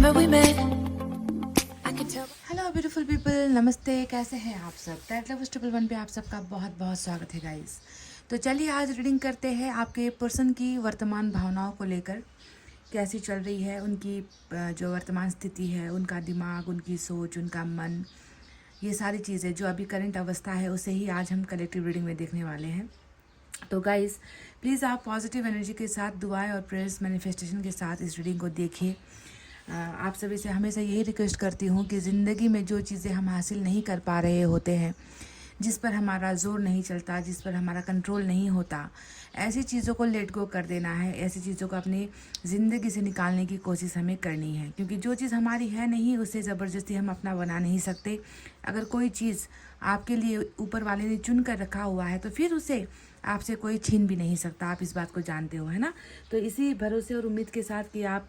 summer we met. I can tell. Hello beautiful people, नमस्ते। कैसे हैं आप सब? दैट लव ट्रिपल वन पे आप सबका बहुत बहुत स्वागत है गाइस। तो चलिए आज रीडिंग करते हैं आपके पर्सन की वर्तमान भावनाओं को लेकर, कैसी चल रही है उनकी जो वर्तमान स्थिति है, उनका दिमाग, उनकी सोच, उनका मन, ये सारी चीज़ें जो अभी करंट अवस्था है उसे ही आज हम कलेक्टिव रीडिंग में देखने वाले हैं। तो गाइस प्लीज़ आप पॉजिटिव एनर्जी के साथ, दुआएं और प्रेयर्स मैनिफेस्टेशन के साथ इस रीडिंग को देखिए। आप सभी से हमेशा यही रिक्वेस्ट करती हूँ कि ज़िंदगी में जो चीज़ें हम हासिल नहीं कर पा रहे होते हैं, जिस पर हमारा जोर नहीं चलता, जिस पर हमारा कंट्रोल नहीं होता, ऐसी चीज़ों को लेट गो कर देना है। ऐसी चीज़ों को अपनी ज़िंदगी से निकालने की कोशिश हमें करनी है, क्योंकि जो चीज़ हमारी है नहीं उसे ज़बरदस्ती हम अपना बना नहीं सकते। अगर कोई चीज़ आपके लिए ऊपर वाले ने चुन कर रखा हुआ है तो फिर उसे आपसे कोई छीन भी नहीं सकता। आप इस बात को जानते हो, है ना? तो इसी भरोसे और उम्मीद के साथ कि आप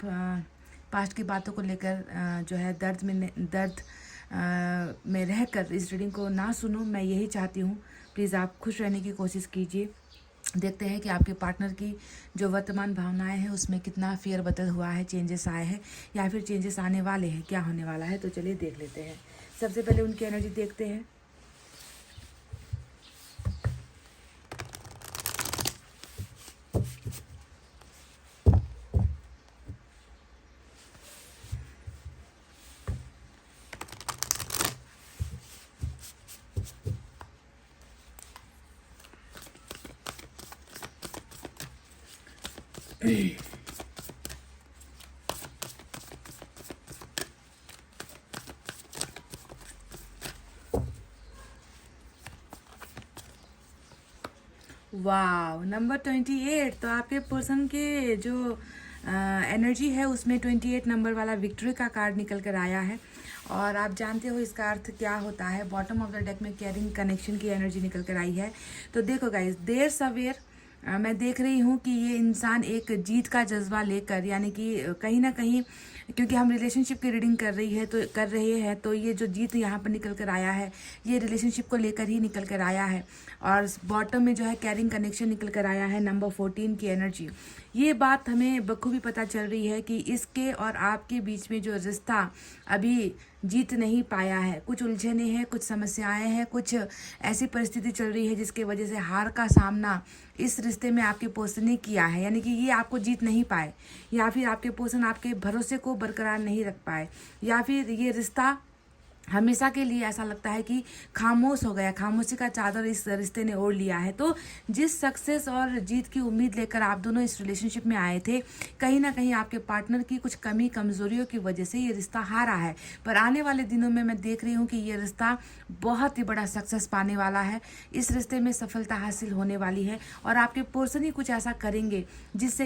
पास्ट की बातों को लेकर जो है दर्द में रहकर इस रीडिंग को ना सुनो, मैं यही चाहती हूँ। प्लीज़ आप खुश रहने की कोशिश कीजिए। देखते हैं कि आपके पार्टनर की जो वर्तमान भावनाएं हैं उसमें कितना फेर बदल हुआ है, चेंजेस आए हैं या फिर चेंजेस आने वाले हैं, क्या होने वाला है। तो चलिए देख लेते हैं। सबसे पहले उनकी एनर्जी देखते हैं। वाह, नंबर 28। तो आपके पर्सन के जो एनर्जी है उसमें 28 नंबर वाला विक्ट्री का कार्ड निकल कर आया है। और आप जानते हो इसका अर्थ क्या होता है। बॉटम ऑफ द डेक में केयरिंग कनेक्शन की एनर्जी निकल कर आई है। तो देखो गाइस, देर सवेर मैं देख रही हूँ कि ये इंसान एक जीत का जज्बा लेकर, यानी कि कहीं ना कहीं, क्योंकि हम रिलेशनशिप की रीडिंग कर रहे हैं तो ये जो जीत यहाँ पर निकल कर आया है ये रिलेशनशिप को लेकर ही निकल कर आया है। और बॉटम में जो है कैरिंग कनेक्शन निकल कर आया है, नंबर 14 की एनर्जी। ये बात हमें बखूबी पता चल रही है कि इसके और आपके बीच में जो रिश्ता अभी जीत नहीं पाया है, कुछ उलझने हैं, कुछ समस्याएं हैं, कुछ ऐसी परिस्थिति चल रही है जिसके वजह से हार का सामना इस रिश्ते में आपके पर्सन ने किया है। यानी कि ये आपको जीत नहीं पाए, या फिर आपके पर्सन आपके भरोसे को बरकरार नहीं रख पाए, या फिर ये रिश्ता हमेशा के लिए ऐसा लगता है कि खामोश हो गया, खामोशी का चादर इस रिश्ते ने ओढ़ लिया है। तो जिस सक्सेस और जीत की उम्मीद लेकर आप दोनों इस रिलेशनशिप में आए थे, कहीं ना कहीं आपके पार्टनर की कुछ कमी कमजोरियों की वजह से ये रिश्ता हारा है। पर आने वाले दिनों में मैं देख रही हूँ कि ये रिश्ता बहुत ही बड़ा सक्सेस पाने वाला है। इस रिश्ते में सफलता हासिल होने वाली है और आपके पर्सन ही कुछ ऐसा करेंगे जिससे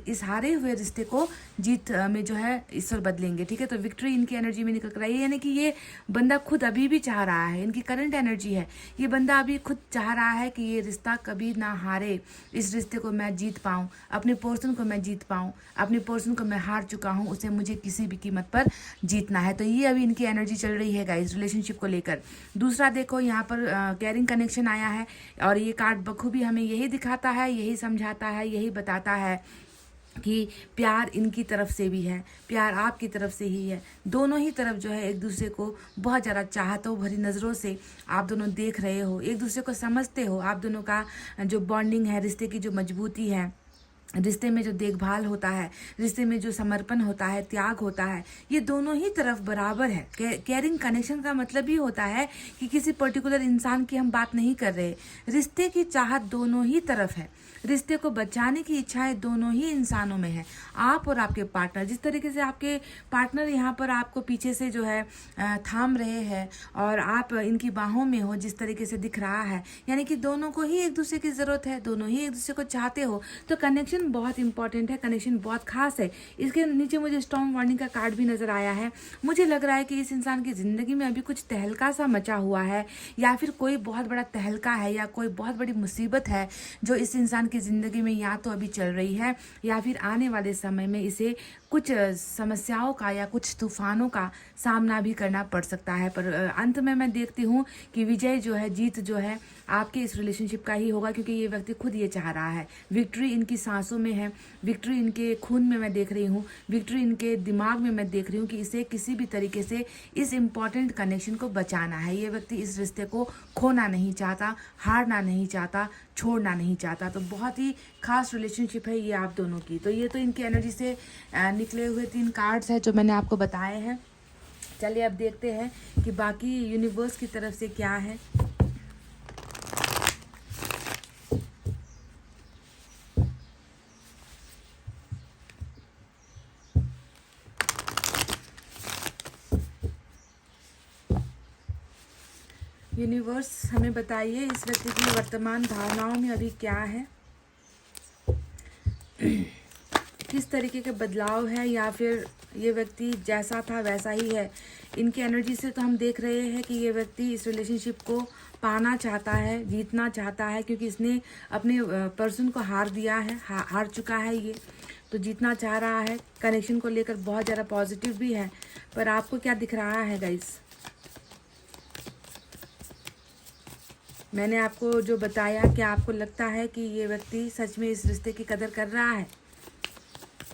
इस हारे हुए रिश्ते को जीत में जो है ईश्वर बदलेंगे। ठीक है, तो विक्ट्री इनकी एनर्जी में निकल कर आई है। यानी कि ये बंदा खुद अभी भी चाह रहा है, इनकी करंट एनर्जी है, ये बंदा अभी खुद चाह रहा है कि ये रिश्ता कभी ना हारे, इस रिश्ते को मैं जीत पाऊँ, अपने पर्सन को मैं जीत पाऊँ। अपने पर्सन को मैं हार चुका हूँ, उसे मुझे किसी भी कीमत पर जीतना है। तो ये अभी इनकी एनर्जी चल रही है गाइस रिलेशनशिप को लेकर। दूसरा देखो, यहाँ पर कैरिंग कनेक्शन आया है और ये कार्ड बखूबी हमें यही दिखाता है, यही समझाता है, यही बताता है कि प्यार इनकी तरफ से भी है, प्यार आपकी तरफ से ही है। दोनों ही तरफ जो है एक दूसरे को बहुत ज़्यादा चाहतों भरी नज़रों से आप दोनों देख रहे हो, एक दूसरे को समझते हो। आप दोनों का जो बॉन्डिंग है, रिश्ते की जो मजबूती है, रिश्ते में जो देखभाल होता है, रिश्ते में जो समर्पण होता है, त्याग होता है, ये दोनों ही तरफ बराबर है। केयरिंग कनेक्शन का मतलब ही होता है कि किसी पर्टिकुलर इंसान की हम बात नहीं कर रहे, रिश्ते की चाहत दोनों ही तरफ है, रिश्ते को बचाने की इच्छाएं दोनों ही इंसानों में है, आप और आपके पार्टनर। जिस तरीके से आपके पार्टनर यहाँ पर आपको पीछे से जो है थाम रहे हैं और आप इनकी बाहों में हो, जिस तरीके से दिख रहा है, यानी कि दोनों को ही एक दूसरे की ज़रूरत है, दोनों ही एक दूसरे को चाहते हो। तो कनेक्शन बहुत इंपॉर्टेंट है, कनेक्शन बहुत खास है। इसके नीचे मुझे स्टॉर्म वार्निंग का कार्ड भी नजर आया है। मुझे लग रहा है कि इस इंसान की जिंदगी में अभी कुछ तहलका सा मचा हुआ है, या फिर कोई बहुत बड़ा तहलका है, या कोई बहुत बड़ी मुसीबत है जो इस इंसान की जिंदगी में या तो अभी चल रही है या फिर आने वाले समय में इसे कुछ समस्याओं का या कुछ तूफानों का सामना भी करना पड़ सकता है। पर अंत में मैं देखती हूँ कि विजय जो है, जीत जो है आपके इस रिलेशनशिप का ही होगा, क्योंकि ये व्यक्ति खुद ये चाह रहा है। विक्ट्री इनकी सांसों सांसों में है, विक्ट्री इनके खून में मैं देख रही हूँ, विक्ट्री इनके दिमाग में मैं देख रही हूँ कि इसे किसी भी तरीके से इस इम्पॉर्टेंट कनेक्शन को बचाना है। ये व्यक्ति इस रिश्ते को खोना नहीं चाहता, हारना नहीं चाहता, छोड़ना नहीं चाहता। तो बहुत ही खास रिलेशनशिप है ये आप दोनों की। तो ये तो इनकी एनर्जी से निकले हुए 3 कार्ड्स हैं जो मैंने आपको बताए हैं। चलिए अब देखते हैं कि बाकी यूनिवर्स की तरफ से क्या है। यूनिवर्स हमें बताइए इस व्यक्ति की वर्तमान भावनाओं में अभी क्या है, किस तरीके के बदलाव है, या फिर ये व्यक्ति जैसा था वैसा ही है। इनकी एनर्जी से तो हम देख रहे हैं कि ये व्यक्ति इस रिलेशनशिप को पाना चाहता है, जीतना चाहता है, क्योंकि इसने अपने पर्सन को हार दिया है, हार चुका है ये, तो जीतना चाह रहा है। कनेक्शन को लेकर बहुत ज़्यादा पॉजिटिव भी है। पर आपको क्या दिख रहा है गाइस? मैंने आपको जो बताया, क्या आपको लगता है कि ये व्यक्ति सच में इस रिश्ते की कदर कर रहा है?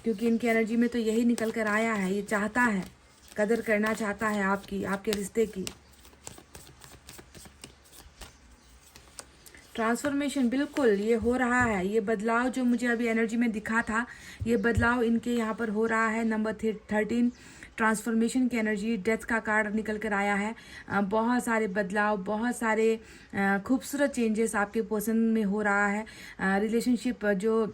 क्योंकि इनकी एनर्जी में तो यही निकल कर आया है, ये चाहता है, कदर करना चाहता है आपकी, आपके रिश्ते की। ट्रांसफॉर्मेशन बिल्कुल ये हो रहा है। ये बदलाव जो मुझे अभी एनर्जी में दिखा था, ये बदलाव इनके यहाँ पर हो रहा है। नंबर 13 ट्रांसफॉर्मेशन की एनर्जी, डेथ का कार्ड निकल कर आया है। बहुत सारे बदलाव, बहुत सारे खूबसूरत चेंजेस आपके पर्सन में हो रहा है। रिलेशनशिप जो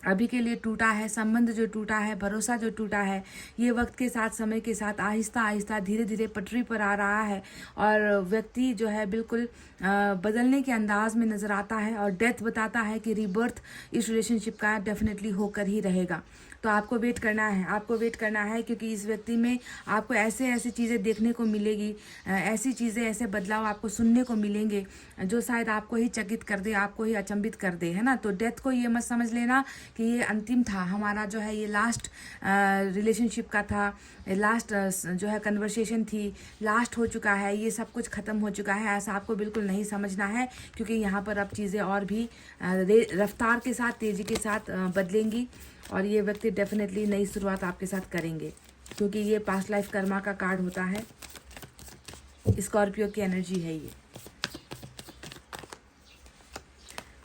अभी के लिए टूटा है, संबंध जो टूटा है, भरोसा जो टूटा है, ये वक्त के साथ, समय के साथ आहिस्ता आहिस्ता धीरे धीरे पटरी पर आ रहा है। और व्यक्ति जो है बिल्कुल बदलने के अंदाज में नज़र आता है। और डेथ बताता है कि रीबर्थ इस रिलेशनशिप का डेफिनेटली होकर ही रहेगा। तो आपको वेट करना है, आपको वेट करना है, क्योंकि इस व्यक्ति में आपको ऐसे ऐसी चीज़ें देखने को मिलेगी, ऐसी चीज़ें, ऐसे बदलाव आपको सुनने को मिलेंगे जो शायद आपको ही चकित कर दे, आपको ही अचंभित कर दे, है ना। तो डेथ को ये मत समझ लेना कि ये अंतिम था हमारा, जो है ये लास्ट रिलेशनशिप का था, लास्ट जो है कन्वर्सेशन थी, लास्ट हो चुका है, ये सब कुछ ख़त्म हो चुका है, ऐसा आपको बिल्कुल नहीं समझना है। क्योंकि यहाँ पर अब चीज़ें और भी रफ्तार के साथ, तेज़ी के साथ बदलेंगी। और ये व्यक्ति डेफिनेटली नई शुरुआत आपके साथ करेंगे, क्योंकि ये पास्ट लाइफ कर्मा का कार्ड होता है। स्कॉर्पियो की एनर्जी है ये।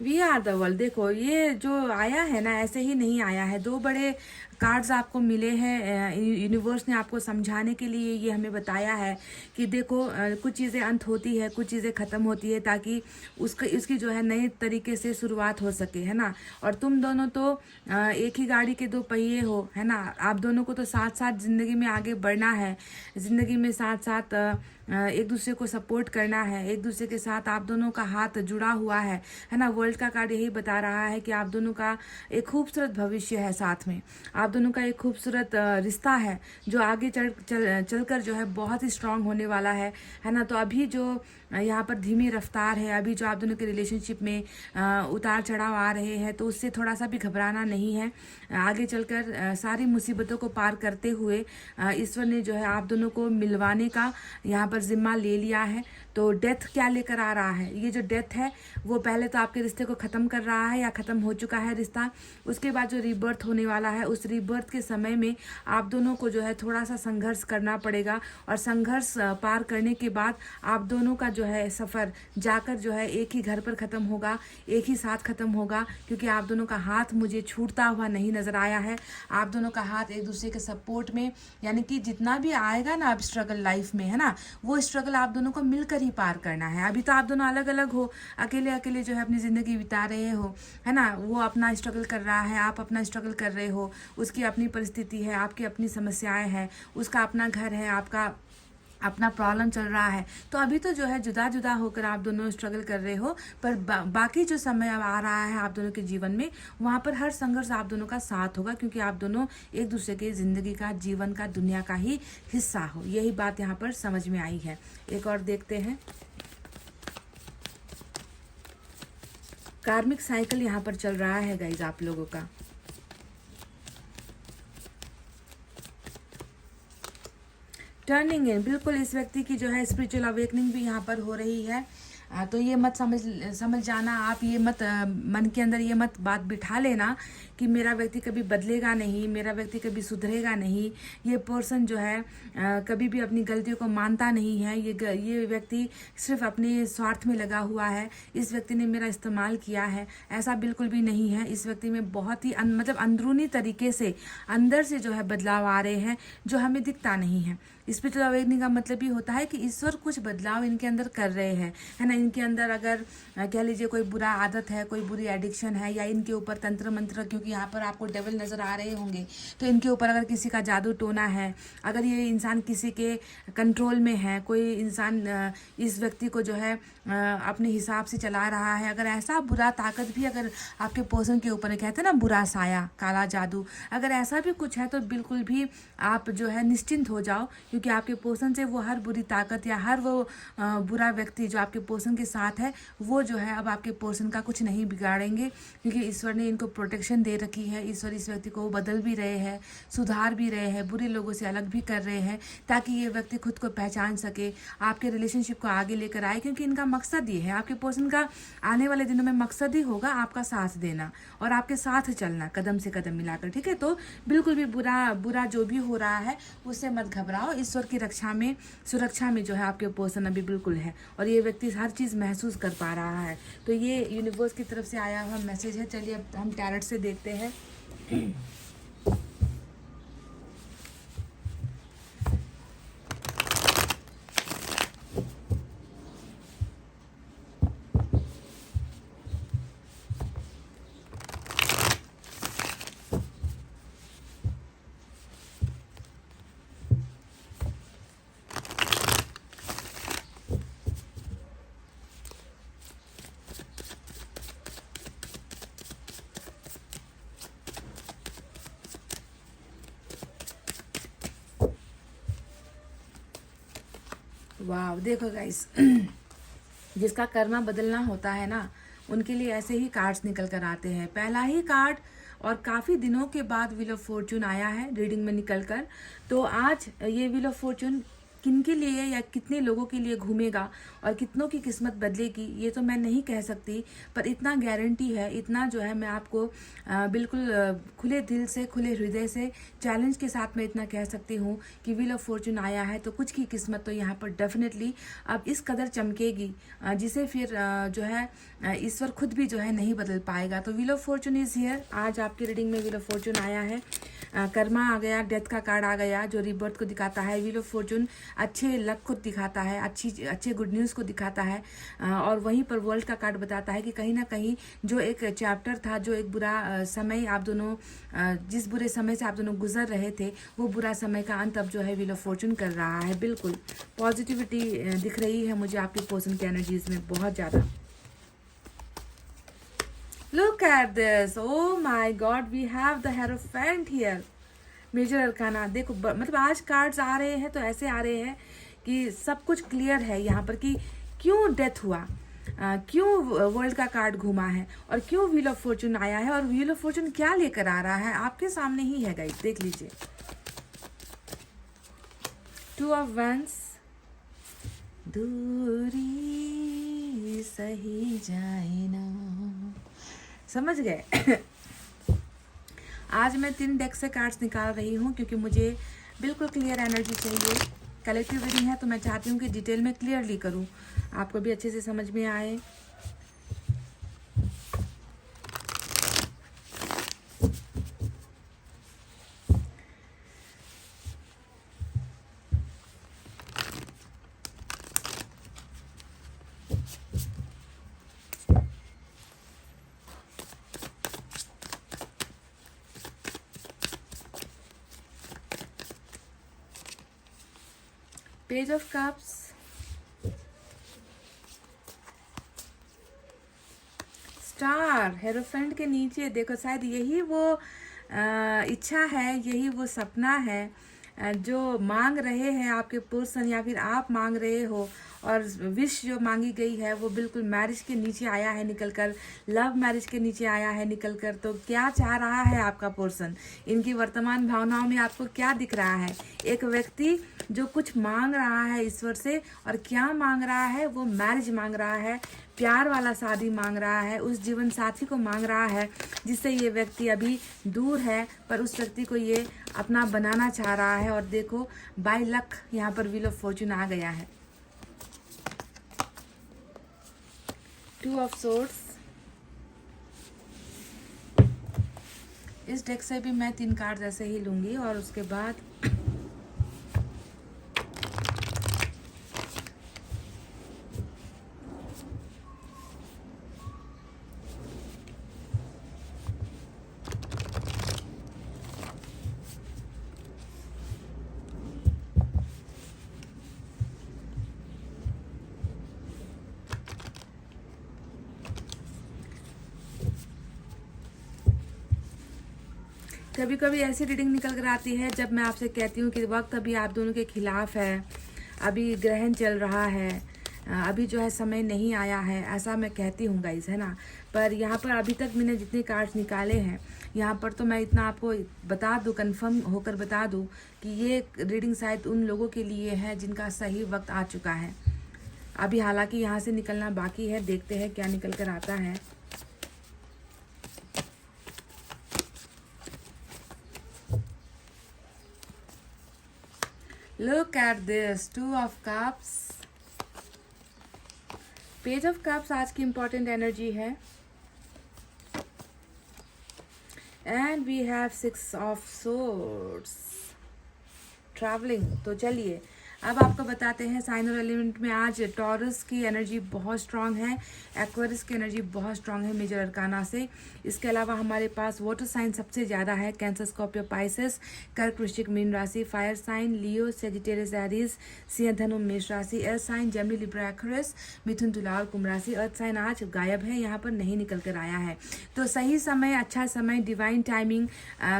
वी आर द वर्ल्ड, देखो ये जो आया है ना, ऐसे ही नहीं आया है। 2 बड़े कार्ड्स आपको मिले हैं। यूनिवर्स ने आपको समझाने के लिए ये हमें बताया है कि देखो कुछ चीज़ें अंत होती है, कुछ चीज़ें ख़त्म होती है, ताकि उसकी जो है नए तरीके से शुरुआत हो सके, है ना। और तुम दोनों तो एक ही गाड़ी के 2 पहिए हो, है ना। आप दोनों को तो साथ साथ ज़िंदगी में आगे बढ़ना है, ज़िंदगी में साथ साथ एक दूसरे को सपोर्ट करना है, एक दूसरे के साथ आप दोनों का हाथ जुड़ा हुआ है ना। वर्ल्ड का कार्ड यही बता रहा है कि आप दोनों का एक खूबसूरत भविष्य है, साथ में आप दोनों का एक खूबसूरत रिश्ता है जो आगे चलकर जो है बहुत ही स्ट्रांग होने वाला है ना। तो अभी जो यहाँ पर धीमी रफ्तार है, अभी जो आप दोनों के रिलेशनशिप में उतार चढ़ाव आ रहे हैं, तो उससे थोड़ा सा भी घबराना नहीं है। आगे चलकर सारी मुसीबतों को पार करते हुए ईश्वर ने जो है आप दोनों को मिलवाने का यहाँ पर जिम्मा ले लिया है। तो डेथ क्या लेकर आ रहा है? ये जो डेथ है वो पहले तो आपके रिश्ते को ख़त्म कर रहा है, या ख़त्म हो चुका है रिश्ता। उसके बाद जो रीबर्थ होने वाला है, उस रीबर्थ के समय में आप दोनों को जो है थोड़ा सा संघर्ष करना पड़ेगा। और संघर्ष पार करने के बाद आप दोनों का जो है सफ़र जाकर जो है एक ही घर पर ख़त्म होगा, एक ही साथ ख़त्म होगा। क्योंकि आप दोनों का हाथ मुझे छूटता हुआ नहीं नज़र आया है। आप दोनों का हाथ एक दूसरे के सपोर्ट में, यानी कि जितना भी आएगा ना अब स्ट्रगल लाइफ में, है ना, वो स्ट्रगल आप दोनों को मिलकर ही पार करना है। अभी तो आप दोनों अलग अलग हो, अकेले अकेले जो है अपनी ज़िंदगी बिता रहे हो, है ना। वो अपना स्ट्रगल कर रहा है, आप अपना स्ट्रगल कर रहे हो। उसकी अपनी परिस्थिति है, आपकी अपनी समस्याएं हैं, उसका अपना घर है, आपका अपना प्रॉब्लम चल रहा है। तो अभी तो जो है जुदा जुदा होकर आप दोनों स्ट्रगल कर रहे हो। पर बाकी जो समय अब आ रहा है आप दोनों के जीवन में, वहाँ पर हर संघर्ष आप दोनों का साथ होगा, क्योंकि आप दोनों एक दूसरे के ज़िंदगी का, जीवन का, दुनिया का ही हिस्सा हो। यही बात यहाँ पर समझ में आई है। एक और देखते हैं। कार्मिक साइकिल यहाँ पर चल रहा है गाइज आप लोगों का। टर्निंग इन, बिल्कुल इस व्यक्ति की जो है स्पिरिचुअल अवेकनिंग भी यहाँ पर हो रही है। तो ये मत समझ जाना आप, ये मत मन के अंदर ये मत बात बिठा लेना कि मेरा व्यक्ति कभी बदलेगा नहीं, मेरा व्यक्ति कभी सुधरेगा नहीं, ये पर्सन जो है कभी भी अपनी गलतियों को मानता नहीं है, ये व्यक्ति सिर्फ अपने स्वार्थ में लगा हुआ है, इस व्यक्ति ने मेरा इस्तेमाल किया है। ऐसा बिल्कुल भी नहीं है। इस व्यक्ति में बहुत ही मतलब अंदरूनी तरीके से अंदर से जो है बदलाव आ रहे हैं जो हमें दिखता नहीं है। स्पिरिचुअल अवेकनिंग का मतलब ये होता है कि ईश्वर कुछ बदलाव इनके अंदर कर रहे हैं, है ना। इनके अंदर अगर कह लीजिए कोई बुरा आदत है, कोई बुरी एडिक्शन है, या इनके ऊपर तंत्र मंत्र, क्योंकि यहाँ पर आपको डेविल नज़र आ रहे होंगे, तो इनके ऊपर अगर किसी का जादू टोना है, अगर ये इंसान किसी के कंट्रोल में है, कोई इंसान इस व्यक्ति को जो है अपने हिसाब से चला रहा है, अगर ऐसा बुरा ताकत भी अगर आपके पर्सन के ऊपर, कहते हैं ना बुरा साया, काला जादू, अगर ऐसा भी कुछ है तो बिल्कुल भी आप जो है निश्चिंत हो जाओ, क्योंकि आपके पोषण से वो हर बुरी ताकत या हर वो बुरा व्यक्ति जो आपके पोषण के साथ है, वो जो है अब आपके पोषण का कुछ नहीं बिगाड़ेंगे, क्योंकि ईश्वर ने इनको प्रोटेक्शन दे रखी है। ईश्वर इस व्यक्ति को बदल भी रहे हैं, सुधार भी रहे हैं, बुरे लोगों से अलग भी कर रहे हैं, ताकि ये व्यक्ति खुद को पहचान सके, आपके रिलेशनशिप को आगे लेकर आए, क्योंकि इनका मकसद ये है, आपके पोषण का आने वाले दिनों में मकसद ही होगा आपका साथ देना और आपके साथ चलना कदम से कदम मिलाकर, ठीक है। तो बिल्कुल भी बुरा जो भी हो रहा है उससे मत घबराओ। ईश्वर की रक्षा में, सुरक्षा में जो है आपके पोषण अभी बिल्कुल है, और ये व्यक्ति हर चीज़ महसूस कर पा रहा है। तो ये यूनिवर्स की तरफ से आया हुआ मैसेज है। चलिए अब हम टैरेट से देखते हैं। वाह, देखो गाइस, जिसका कर्मा बदलना होता है ना, उनके लिए ऐसे ही कार्ड्स निकल कर आते हैं। पहला ही कार्ड और काफ़ी दिनों के बाद व्हील ऑफ फॉर्चून आया है रीडिंग में निकल कर। तो आज ये व्हील ऑफ फॉर्चून किन के लिए या कितने लोगों के लिए घूमेगा और कितनों की किस्मत बदलेगी ये तो मैं नहीं कह सकती, पर इतना गारंटी है, इतना जो है मैं आपको बिल्कुल खुले दिल से, खुले हृदय से, चैलेंज के साथ मैं इतना कह सकती हूँ कि व्हील ऑफ फॉर्चून आया है तो कुछ की किस्मत तो यहाँ पर डेफिनेटली अब इस कदर चमकेगी जिसे फिर जो है ईश्वर खुद भी जो है नहीं बदल पाएगा। तो wheel of Fortune is here. आज आपकी रीडिंग में व्हील ऑफ फॉर्चून आया है, कर्मा आ गया, डेथ का कार्ड आ गया जो रीबर्थ को दिखाता है। व्हील ऑफ फॉर्चून अच्छे लक को दिखाता है, अच्छे गुड न्यूज़ को दिखाता है, और वहीं पर वर्ल्ड का कार्ड बताता है कि कहीं ना कहीं जो एक चैप्टर था, जो एक बुरा समय आप दोनों जिस बुरे समय से आप दोनों गुजर रहे थे, वो बुरा समय का अंत अब जो है व्हील ऑफ फॉर्चून कर रहा है। बिल्कुल पॉजिटिविटी दिख रही है मुझे आपके पर्सन की एनर्जीज में बहुत ज़्यादा। Look at this, oh my God, we have the Hierophant here. Major arcana देखो, मतलब आज कार्ड्स आ रहे हैं तो ऐसे आ रहे हैं कि सब कुछ क्लियर है यहाँ पर कि क्यों डेथ हुआ, क्यों वर्ल्ड का कार्ड घूमा है और क्यों व्हील ऑफ फॉर्चून आया है, और व्हील ऑफ फॉर्चून क्या लेकर आ रहा है आपके सामने ही है गाइस, देख लीजिए। टू ऑफ वंस, दूरी सही जाए ना, समझ गए। आज मैं 3 डेक से कार्ड्स निकाल रही हूँ क्योंकि मुझे बिल्कुल क्लियर एनर्जी चाहिए। कलेक्टिव रीडिंग है तो मैं चाहती हूँ कि डिटेल में क्लियरली करूँ, आपको भी अच्छे से समझ में आए। Page of cups, star, hierophant के नीचे देखो, शायद यही वो इच्छा है, यही वो सपना है जो मांग रहे हैं आपके पर्सन या फिर आप मांग रहे हो, और विश जो मांगी गई है वो बिल्कुल मैरिज के नीचे आया है निकल कर, लव मैरिज के नीचे आया है निकल कर। तो क्या चाह रहा है आपका पर्सन, इनकी वर्तमान भावनाओं में आपको क्या दिख रहा है? एक व्यक्ति जो कुछ मांग रहा है ईश्वर से, और क्या मांग रहा है? वो मैरिज मांग रहा है, प्यार वाला शादी मांग रहा है, उस जीवन साथी को मांग रहा है जिससे ये व्यक्ति अभी दूर है, पर उस व्यक्ति को ये अपना बनाना चाह रहा है। और देखो बाय लक यहाँ पर व्हील ऑफ फॉर्चून आ गया है, 2 ऑफ सोर्ड्स। इस डेक से भी मैं 3 कार्ड ऐसे ही लूंगी और उसके बाद कभी कभी ऐसी रीडिंग निकल कर आती है जब मैं आपसे कहती हूँ कि वक्त अभी आप दोनों के खिलाफ है, अभी ग्रहण चल रहा है, अभी जो है समय नहीं आया है, ऐसा मैं कहती हूँ गाइस, है ना। पर यहाँ पर अभी तक मैंने जितने कार्ड्स निकाले हैं यहाँ पर तो मैं इतना आपको बता दूँ, कंफर्म होकर बता दूँ कि ये रीडिंग शायद उन लोगों के लिए है जिनका सही वक्त आ चुका है। अभी हालांकि यहाँ से निकलना बाकी है, देखते हैं क्या निकल कर आता है। Look at this, 2 of cups, page of cups आज की इंपॉर्टेंट एनर्जी है, and we have 6 of swords, travelling. तो चलिए अब आपको बताते हैं साइन और एलिमेंट में आज टॉरस की एनर्जी बहुत स्ट्रांग है, एक्वेरियस की एनर्जी बहुत स्ट्रांग है मेजर अरकाना से। इसके अलावा हमारे पास वाटर साइन सबसे ज़्यादा है, कैंसर, स्कॉर्पियो, पाइसेस, कर्क, वृश्चिक, मीन राशि, fire sign Leo, Sagittarius, Aries, सिंह, धनु, मेष राशि, air sign Gemini, Libra, Aquarius, मिथुन, तुला और कुंभ राशि। अर्थ साइन आज गायब है, यहाँ पर नहीं निकल कर आया है। तो सही समय, अच्छा समय, डिवाइन टाइमिंग,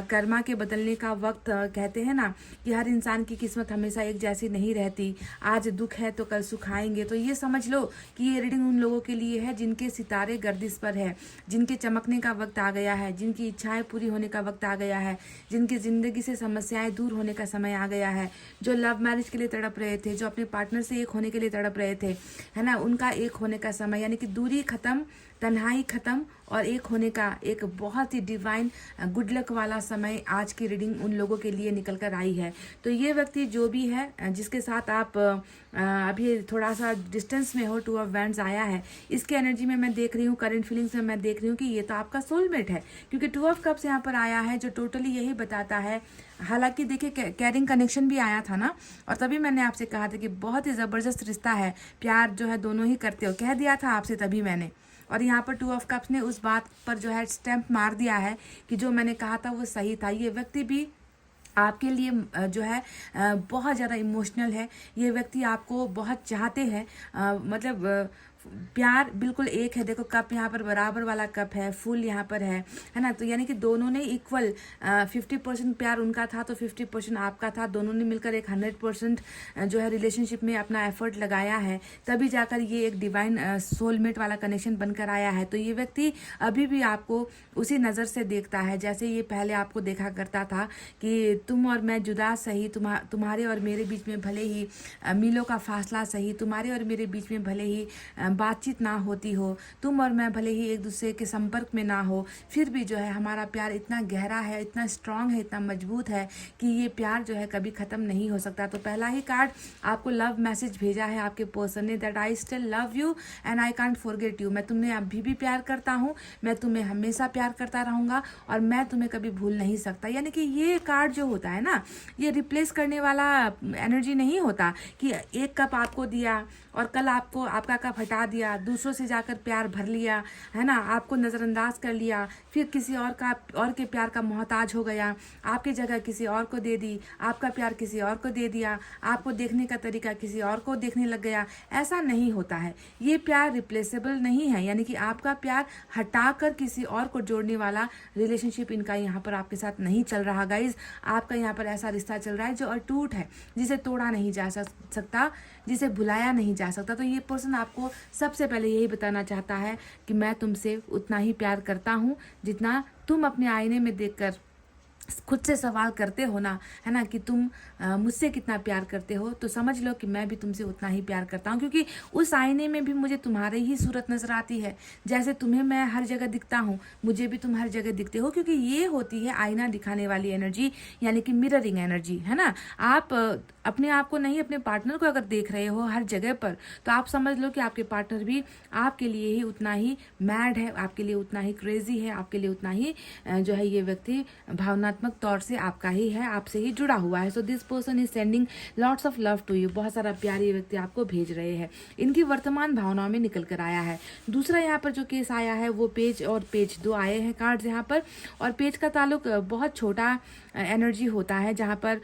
कर्मा के बदलने का वक्त। कहते हैं ना कि हर इंसान की किस्मत हमेशा एक जैसी नहीं रहती, आज दुख है तो कल सुख आएंगे। तो ये समझ लो कि ये रीडिंग उन लोगों के लिए है जिनके सितारे गर्दिश पर है, जिनके चमकने का वक्त आ गया है, जिनकी इच्छाएं पूरी होने का वक्त आ गया है, जिनकी जिंदगी से समस्याएं दूर होने का समय आ गया है, जो लव मैरिज के लिए तड़प रहे थे, जो अपने पार्टनर से एक होने के लिए तड़प रहे थे, है ना, उनका एक होने का समय, यानी कि दूरी खत्म, तन्हाई खत्म और एक होने का एक बहुत ही डिवाइन गुड लक वाला समय आज की रीडिंग उन लोगों के लिए निकल कर आई है। तो ये व्यक्ति जो भी है जिसके साथ आप अभी थोड़ा सा डिस्टेंस में हो, 2 ऑफ वैंड्स आया है, इसके एनर्जी में मैं देख रही हूँ, करंट फीलिंग्स में मैं देख रही हूँ कि ये तो आपका सोलमेट है, क्योंकि 2 ऑफ कप्स यहाँ पर आया है जो टोटली यही बताता है। हालांकि देखिए कैरिंग कनेक्शन भी आया था ना, और तभी मैंने आपसे कहा था कि बहुत ही ज़बरदस्त रिश्ता है, प्यार जो है दोनों ही करते हो, कह दिया था आपसे तभी मैंने। और यहाँ पर 2 ऑफ कप्स ने उस बात पर जो है स्टैंप मार दिया है कि जो मैंने कहा था वो सही था। ये व्यक्ति भी आपके लिए जो है बहुत ज़्यादा इमोशनल है, ये व्यक्ति आपको बहुत चाहते हैं, मतलब प्यार बिल्कुल एक है। देखो कप यहाँ पर बराबर वाला कप है, फुल यहाँ पर है ना। तो यानी कि दोनों ने इक्वल 50% प्यार उनका था तो 50% आपका था, दोनों ने मिलकर एक 100% जो है रिलेशनशिप में अपना एफर्ट लगाया है, तभी जाकर ये एक डिवाइन सोलमेट वाला कनेक्शन बनकर आया है। तो ये व्यक्ति अभी भी आपको उसी नज़र से देखता है जैसे ये पहले आपको देखा करता था कि तुम और मैं जुदा सही, तुम्हारे और मेरे बीच में भले ही मीलों का फासला सही, तुम्हारे और मेरे बीच में भले ही बातचीत ना होती हो, तुम और मैं भले ही एक दूसरे के संपर्क में ना हो, फिर भी जो है हमारा प्यार इतना गहरा है, इतना स्ट्रांग है, इतना मजबूत है कि ये प्यार जो है कभी ख़त्म नहीं हो सकता। तो पहला ही कार्ड आपको लव मैसेज भेजा है आपके पर्सन ने, that I still love you and I can't forget you. मैं तुम्हें अभी भी प्यार करता हूँ, मैं तुम्हें हमेशा प्यार करता रहूँगा और मैं तुम्हें कभी भूल नहीं सकता। यानी कि ये कार्ड जो होता है ना, ये रिप्लेस करने वाला एनर्जी नहीं होता कि एक कप आपको दिया और कल आपको आपका कप हटा दिया, दूसरों से जाकर प्यार भर लिया, है ना, आपको नज़रअंदाज कर लिया, फिर किसी और के प्यार का मोहताज हो गया, आपकी जगह किसी और को दे दी, आपका प्यार किसी और को दे दिया, आपको देखने का तरीका किसी और को देखने लग गया। ऐसा नहीं होता है, ये प्यार रिप्लेसेबल नहीं है, यानी कि आपका प्यार हटाकर किसी और को जोड़ने वाला रिलेशनशिप इनका यहाँ पर आपके साथ नहीं चल रहा गाइज। आपका यहाँ पर ऐसा रिश्ता चल रहा है जो अटूट है, जिसे तोड़ा नहीं जा सकता, जिसे भुलाया नहीं जा जा सकता। तो ये पर्सन आपको सबसे पहले यही बताना चाहता है कि मैं तुमसे उतना ही प्यार करता हूँ जितना तुम अपने आईने में देखकर खुद से सवाल करते हो ना, है ना, कि तुम मुझसे कितना प्यार करते हो, तो समझ लो कि मैं भी तुमसे उतना ही प्यार करता हूँ, क्योंकि उस आईने में भी मुझे तुम्हारी ही सूरत नज़र आती है। जैसे तुम्हें मैं हर जगह दिखता हूँ, मुझे भी तुम हर जगह दिखते हो, क्योंकि ये होती है आईना दिखाने वाली एनर्जी, यानी कि मिररिंग एनर्जी, है ना। आप अपने आप को नहीं, अपने पार्टनर को अगर देख रहे हो हर जगह पर, तो आप समझ लो कि आपके पार्टनर भी आपके लिए ही उतना ही मैड है, आपके लिए उतना ही क्रेजी है, आपके लिए उतना ही जो है ये व्यक्ति भावनात्मक तौर से आपका ही है, आपसे ही जुड़ा हुआ है। So this person is sending lots of love to you. बहुत सारा प्यार ये व्यक्ति आपको भेज रहे हैं, इनकी वर्तमान भावनाओं में निकल कर आया है। दूसरा यहाँ पर जो केस आया है वो पेज और पेज 2 आए हैं कार्ड्स यहाँ पर, और पेज का ताल्लुक बहुत छोटा एनर्जी होता है, जहाँ पर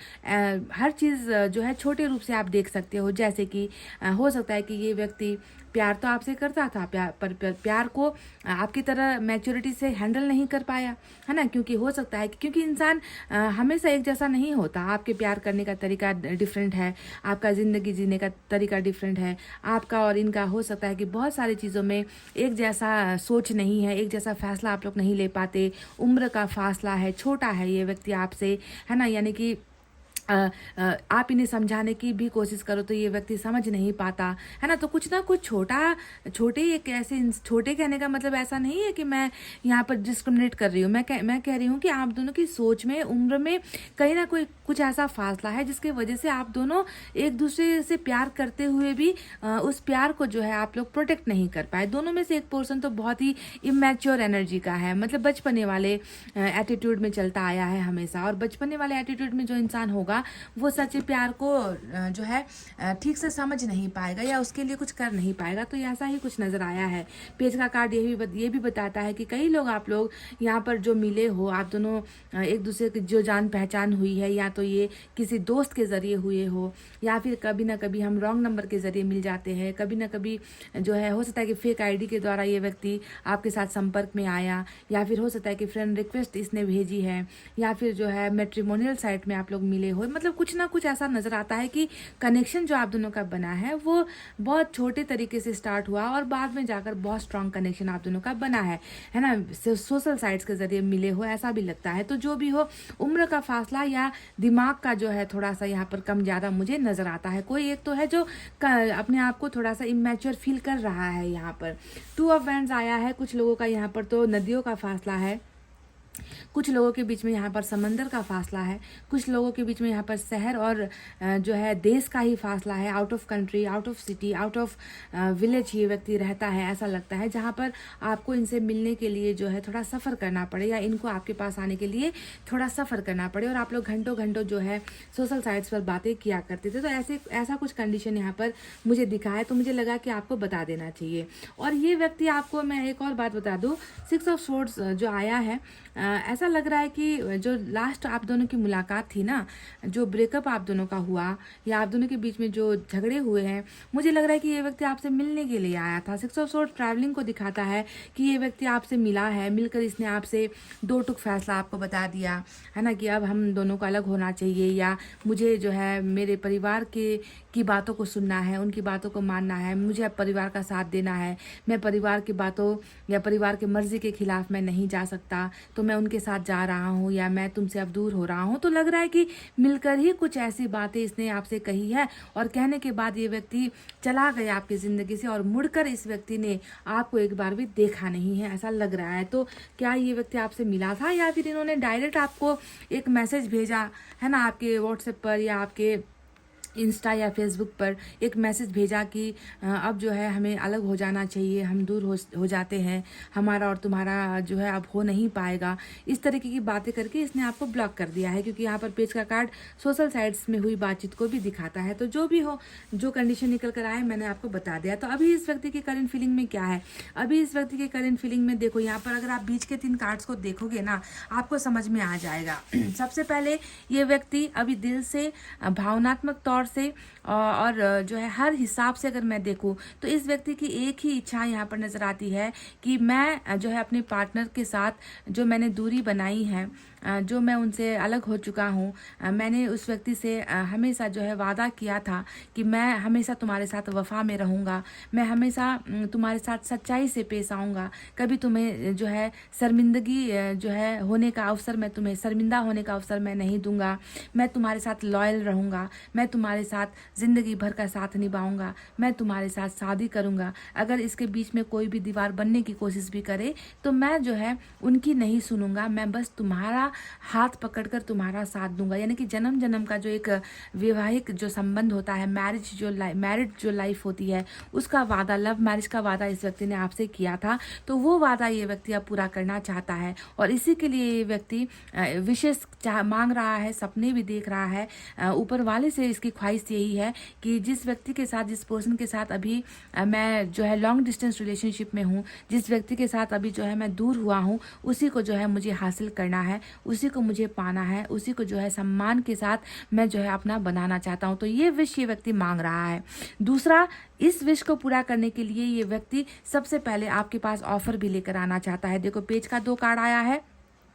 हर चीज़ जो है छोटे रूप से आप देख सकते हो। जैसे कि हो सकता है कि ये व्यक्ति प्यार तो आपसे करता था, प्यार को आपकी तरह मैच्योरिटी से हैंडल नहीं कर पाया, है ना, क्योंकि हो सकता है कि क्योंकि इंसान हमेशा एक जैसा नहीं होता। आपके प्यार करने का तरीका डिफरेंट है, आपका ज़िंदगी जीने का तरीका डिफरेंट है, आपका और इनका हो सकता है कि बहुत सारी चीज़ों में एक जैसा सोच नहीं है, एक जैसा फैसला आप लोग नहीं ले पाते, उम्र का फासला है, छोटा है ये व्यक्ति आपसे, है ना, यानी कि आप इन्हें समझाने की भी कोशिश करो तो ये व्यक्ति समझ नहीं पाता, है ना। तो कुछ ना कुछ छोटे एक ऐसे, छोटे कहने का मतलब ऐसा नहीं है कि मैं यहाँ पर डिस्क्रिमिनेट कर रही हूँ, मैं कह रही हूँ कि आप दोनों की सोच में, उम्र में कहीं ना कोई कुछ ऐसा फासला है जिसकी वजह से आप दोनों एक दूसरे से प्यार करते हुए भी उस प्यार को जो है आप लोग प्रोटेक्ट नहीं कर पाए। दोनों में से एक पर्सन तो बहुत ही इमेच्योर एनर्जी का है, मतलब बचपने वाले एटीट्यूड में चलता आया है हमेशा, और बचपने वाले एटीट्यूड में जो इंसान होगा वो सच्चे प्यार को जो है ठीक से समझ नहीं पाएगा या उसके लिए कुछ कर नहीं पाएगा। तो ऐसा ही कुछ नज़र आया है। पेज का कार्ड ये भी बताता है कि कई लोग आप लोग यहाँ पर जो मिले हो, आप दोनों एक दूसरे की जो जान पहचान हुई है, या तो ये किसी दोस्त के ज़रिए हुए हो, या फिर कभी ना कभी हम रॉन्ग नंबर के ज़रिए मिल जाते हैं, कभी ना कभी जो है हो सकता है कि फेक आईडी के द्वारा ये व्यक्ति आपके साथ संपर्क में आया, या फिर हो सकता है कि फ्रेंड रिक्वेस्ट इसने भेजी है, या फिर जो है मैट्रिमोनियल साइट में आप लोग मिले हो। मतलब कुछ ना कुछ ऐसा नज़र आता है कि कनेक्शन जो आप दोनों का बना है वो बहुत छोटे तरीके से स्टार्ट हुआ और बाद में जाकर बहुत स्ट्रॉन्ग कनेक्शन आप दोनों का बना है ना। सोशल साइट्स के ज़रिए मिले हो ऐसा भी लगता है। तो जो भी हो, उम्र का फासला या दिमाग का जो है थोड़ा सा यहाँ पर कम ज़्यादा मुझे नज़र आता है। कोई एक तो है जो अपने आप को थोड़ा सा इमेच्योर फील कर रहा है। यहाँ पर 2 ऑफ वैंड्स आया है। कुछ लोगों का यहाँ पर तो नदियों का फासला है, कुछ लोगों के बीच में यहाँ पर समंदर का फासला है, कुछ लोगों के बीच में यहाँ पर शहर और जो है देश का ही फासला है। Out of country, out of city, out of village ये व्यक्ति रहता है, ऐसा लगता है, जहाँ पर आपको इनसे मिलने के लिए जो है थोड़ा सफ़र करना पड़े, या इनको आपके पास आने के लिए थोड़ा सफ़र करना पड़े, और आप लोग घंटों घंटों जो है सोशल साइट्स पर बातें किया करते थे। तो ऐसा कुछ कंडीशन यहाँ पर मुझे दिखा है, तो मुझे लगा कि आपको बता देना चाहिए। और ये व्यक्ति, आपको मैं एक और बात बता दूँ, 6 ऑफ सोर्ड्स जो आया है, ऐसा लग रहा है कि जो लास्ट आप दोनों की मुलाकात थी ना, जो ब्रेकअप आप दोनों का हुआ या आप दोनों के बीच में जो झगड़े हुए हैं, मुझे लग रहा है कि ये व्यक्ति आपसे मिलने के लिए आया था। 6 ऑफ सोर्ड्स ट्रैवलिंग को दिखाता है कि ये व्यक्ति आपसे मिला है, मिलकर इसने आपसे 2 टुक फैसला आपको बता दिया है ना, कि अब हम दोनों को अलग होना चाहिए, या मुझे जो है मेरे परिवार की बातों को सुनना है, उनकी बातों को मानना है, मुझे अब परिवार का साथ देना है, मैं परिवार की बातों या परिवार की मर्जी के खिलाफ मैं नहीं जा सकता, तो मैं उनके साथ जा रहा हूँ, या मैं तुमसे अब दूर हो रहा हूँ। तो लग रहा है कि मिलकर ही कुछ ऐसी बातें इसने आपसे कही है, और कहने के बाद ये व्यक्ति चला गया आपकी ज़िंदगी से, और मुड़कर इस व्यक्ति ने आपको एक बार भी देखा नहीं है, ऐसा लग रहा है। तो क्या ये व्यक्ति आपसे मिला था, या फिर इन्होंने डायरेक्ट आपको एक मैसेज भेजा है ना, आपके व्हाट्सएप पर या आपके इंस्टा या फेसबुक पर एक मैसेज भेजा कि अब जो है हमें अलग हो जाना चाहिए, हम दूर हो जाते हैं, हमारा और तुम्हारा जो है अब हो नहीं पाएगा, इस तरीके की बातें करके इसने आपको ब्लॉक कर दिया है। क्योंकि यहाँ पर पेज का कार्ड सोशल साइट्स में हुई बातचीत को भी दिखाता है। तो जो भी हो, जो कंडीशन निकल कर आए मैंने आपको बता दिया। तो अभी इस व्यक्ति की करंट फीलिंग में क्या है, अभी इस व्यक्ति की करंट फीलिंग में देखो, यहाँ पर अगर आप बीच के 3 कार्ड्स को देखोगे ना, आपको समझ में आ जाएगा। सबसे पहले ये व्यक्ति अभी दिल से, भावनात्मक तौर से और जो है हर हिसाब से अगर मैं देखूं तो इस व्यक्ति की एक ही इच्छा यहाँ पर नज़र आती है कि मैं जो है अपने पार्टनर के साथ जो मैंने दूरी बनाई है जो मैं उनसे अलग हो चुका हूँ, मैंने उस व्यक्ति से हमेशा जो है वादा किया था कि मैं हमेशा तुम्हारे साथ वफा में रहूँगा, मैं हमेशा तुम्हारे साथ सच्चाई से पेश आऊँगा, कभी तुम्हें जो है शर्मिंदगी जो है होने का अवसर, मैं तुम्हें शर्मिंदा होने का अवसर मैं नहीं दूंगा, मैं तुम्हारे साथ लॉयल रहूँगा, मैं तुम्हारे साथ ज़िंदगी भर का साथ निभाऊंगा, मैं तुम्हारे साथ शादी करूँगा। अगर इसके बीच में कोई भी दीवार बनने की कोशिश भी करे तो मैं जो है उनकी नहीं सुनूंगा, मैं बस तुम्हारा हाथ पकड़कर तुम्हारा साथ दूंगा। यानी कि जन्म जन्म का जो एक वैवाहिक जो संबंध होता है, मैरिड जो लाइफ होती है, उसका वादा, लव मैरिज का वादा इस व्यक्ति ने आपसे किया था, तो वो वादा ये व्यक्ति अब पूरा करना चाहता है और इसी के लिए ये व्यक्ति विशेष मांग रहा है, सपने भी देख रहा है। ऊपर वाले से इसकी ख्वाहिश यही है कि जिस व्यक्ति के साथ, जिस पर्सन के साथ अभी मैं जो है लॉन्ग डिस्टेंस रिलेशनशिप में हूँ, जिस व्यक्ति के साथ अभी जो है मैं दूर हुआ हूँ, उसी को जो है मुझे हासिल करना है, उसी को मुझे पाना है, उसी को जो है सम्मान के साथ मैं जो है अपना बनाना चाहता हूँ। तो ये विश ये व्यक्ति मांग रहा है। दूसरा, इस विश को पूरा करने के लिए ये व्यक्ति सबसे पहले आपके पास ऑफर भी लेकर आना चाहता है। देखो, पेज का 2 कार्ड आया है,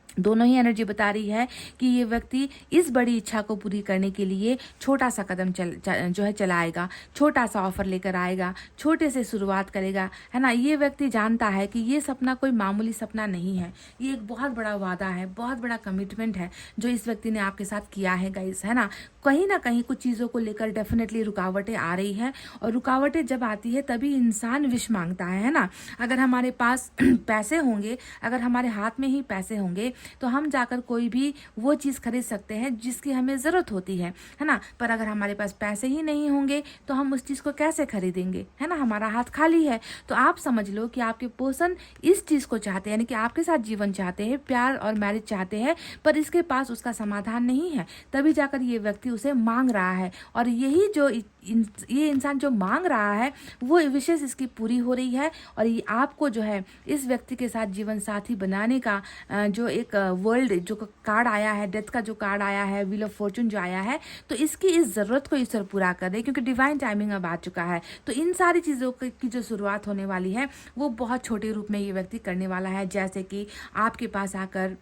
दोनों ही एनर्जी बता रही है कि ये व्यक्ति इस बड़ी इच्छा को पूरी करने के लिए छोटा सा कदम जो है चलाएगा, छोटा सा ऑफर लेकर आएगा, छोटे से शुरुआत करेगा, है ना। ये व्यक्ति जानता है कि ये सपना कोई मामूली सपना नहीं है, ये एक बहुत बड़ा वादा है, बहुत बड़ा कमिटमेंट है जो इस व्यक्ति ने आपके साथ किया है गाइस, है ना। कहीं ना कहीं कुछ चीज़ों को लेकर डेफिनेटली रुकावटें आ रही है और रुकावटें जब आती है तभी इंसान विश मांगता है ना। अगर हमारे पास पैसे होंगे, अगर हमारे हाथ में ही पैसे होंगे तो हम जाकर कोई भी वो चीज़ खरीद सकते हैं जिसकी हमें ज़रूरत होती है ना। पर अगर हमारे पास पैसे ही नहीं होंगे तो हम उस चीज़ को कैसे खरीदेंगे, है ना। हमारा हाथ खाली है। तो आप समझ लो कि आपके पर्सन इस चीज़ को चाहते हैं, यानी कि आपके साथ जीवन चाहते हैं, प्यार और मैरिज चाहते हैं, पर इसके पास उसका समाधान नहीं है, तभी जाकर ये व्यक्ति उसे मांग रहा है। और यही जो ये इंसान जो मांग रहा है वो विशेष इसकी पूरी हो रही है। और ये आपको जो है इस व्यक्ति के साथ जीवन साथी बनाने का जो एक वर्ल्ड जो कार्ड आया है, डेथ का जो कार्ड आया है, व्हील ऑफ फॉर्चून जो आया है, तो इसकी इस ज़रूरत को ईश्वर पूरा कर दे, क्योंकि डिवाइन टाइमिंग अब आ चुका है। तो इन सारी चीज़ों की जो शुरुआत होने वाली है वो बहुत छोटे रूप में ये व्यक्ति करने वाला है। जैसे कि आपके पास आकर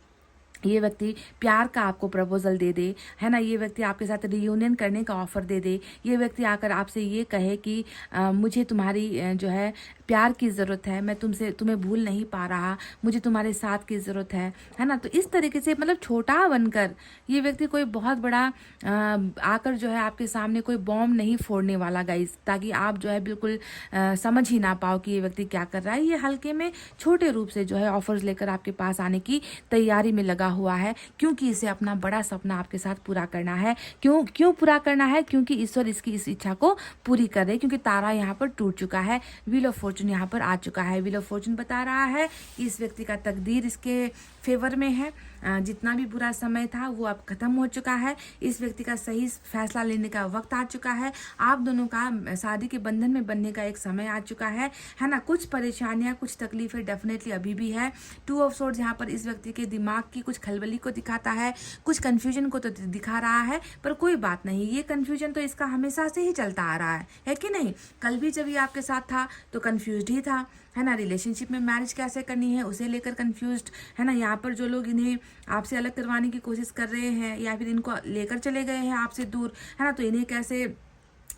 ये व्यक्ति प्यार का आपको प्रपोजल दे दे, है ना। ये व्यक्ति आपके साथ रियूनियन करने का ऑफर दे दे। ये व्यक्ति आकर आपसे ये कहे कि मुझे तुम्हारी जो है प्यार की ज़रूरत है, मैं तुम्हें भूल नहीं पा रहा, मुझे तुम्हारे साथ की ज़रूरत है ना। तो इस तरीके से मतलब छोटा बनकर ये व्यक्ति कोई बहुत बड़ा आकर जो है आपके सामने कोई बॉम्ब नहीं फोड़ने वाला गाइस, ताकि आप जो है बिल्कुल समझ ही ना पाओ कि ये व्यक्ति क्या कर रहा है। ये हल्के में छोटे रूप से जो है ऑफर्स लेकर आपके पास आने की तैयारी में लगा हुआ है, क्योंकि इसे अपना बड़ा सपना आपके साथ पूरा करना है। क्यों पूरा करना है? क्योंकि ईश्वर इसकी इस इच्छा को पूरी कर दे, क्योंकि तारा यहाँ पर टूट चुका है, व्हील ऑफ फॉर्चून यहाँ पर आ चुका है। व्हील ऑफ फॉर्चून बता रहा है कि इस व्यक्ति का तकदीर इसके फेवर में है, जितना भी बुरा समय था वो अब खत्म हो चुका है। इस व्यक्ति का सही फैसला लेने का वक्त आ चुका है। आप दोनों का शादी के बंधन में बनने का एक समय आ चुका है ना। कुछ परेशानियां, कुछ तकलीफें डेफिनेटली अभी भी है। 2 ऑफ सोर्ड्स यहाँ पर इस व्यक्ति के दिमाग की कुछ खलबली को दिखाता है, कुछ कन्फ्यूजन को तो दिखा रहा है, पर कोई बात नहीं, ये कन्फ्यूजन तो इसका हमेशा से ही चलता आ रहा है कि नहीं। कल भी जब ये आपके साथ था तो कन्फ्यूज्ड ही था, है ना। रिलेशनशिप में मैरिज कैसे करनी है उसे लेकर कंफ्यूज्ड, है ना। यहाँ पर जो लोग इन्हें आपसे अलग करवाने की कोशिश कर रहे हैं या फिर इनको लेकर चले गए हैं आपसे दूर, है ना, तो इन्हें कैसे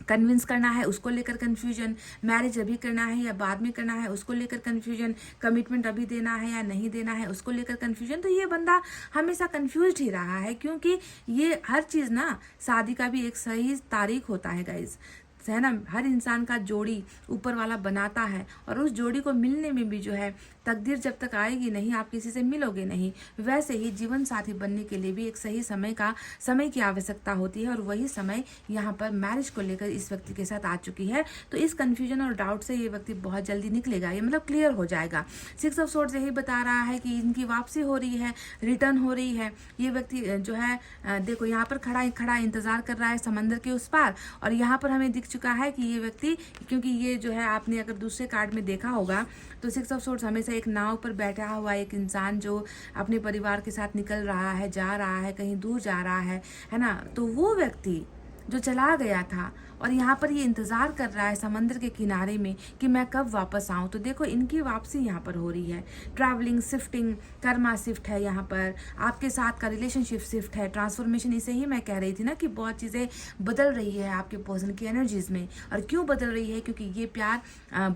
कन्विंस करना है उसको लेकर कन्फ्यूजन, मैरिज अभी करना है या बाद में करना है उसको लेकर कन्फ्यूजन, कमिटमेंट अभी देना है या नहीं देना है उसको लेकर कन्फ्यूजन। तो ये बंदा हमेशा कन्फ्यूज्ड ही रहा है, क्योंकि ये हर चीज़ ना, शादी का भी एक सही तारीख होता है गाइज, है ना। हर इंसान का जोड़ी ऊपर वाला बनाता है, और उस जोड़ी को मिलने में भी जो है तकदीर जब तक आएगी नहीं, आप किसी से मिलोगे नहीं, वैसे ही जीवन साथी बनने के लिए भी एक सही समय की आवश्यकता होती है। और वही समय यहाँ पर मैरिज को लेकर इस व्यक्ति के साथ आ चुकी है। तो इस कन्फ्यूजन और डाउट से ये व्यक्ति बहुत जल्दी निकलेगा, ये मतलब क्लियर हो जाएगा। 6 ऑफ सोर्ड्स यही बता रहा है कि इनकी वापसी हो रही है, रिटर्न हो रही है। ये व्यक्ति जो है देखो यहाँ पर खड़ा इंतजार कर रहा है समंदर के उस पार, और यहाँ पर हमें दिख चुका है कि ये व्यक्ति, क्योंकि ये जो है आपने अगर दूसरे कार्ड में देखा होगा तो 6 ऑफ सोर्ड्स हमेशा एक नाव पर बैठा हुआ एक इंसान जो अपने परिवार के साथ निकल रहा है, जा रहा है, कहीं दूर जा रहा है ना। तो वो व्यक्ति जो चला गया था और यहाँ पर ये इंतज़ार कर रहा है समंदर के किनारे में कि मैं कब वापस आऊँ। तो देखो इनकी वापसी यहाँ पर हो रही है। ट्रैवलिंग, शिफ्टिंग, कर्मा शिफ्ट है यहाँ पर, आपके साथ का रिलेशनशिप शिफ्ट है, ट्रांसफॉर्मेशन। इसे ही मैं कह रही थी ना कि बहुत चीज़ें बदल रही है आपके पर्सन की एनर्जीज में। और क्यों बदल रही है? क्योंकि ये प्यार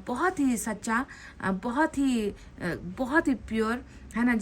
बहुत ही सच्चा, बहुत ही प्योर है ना,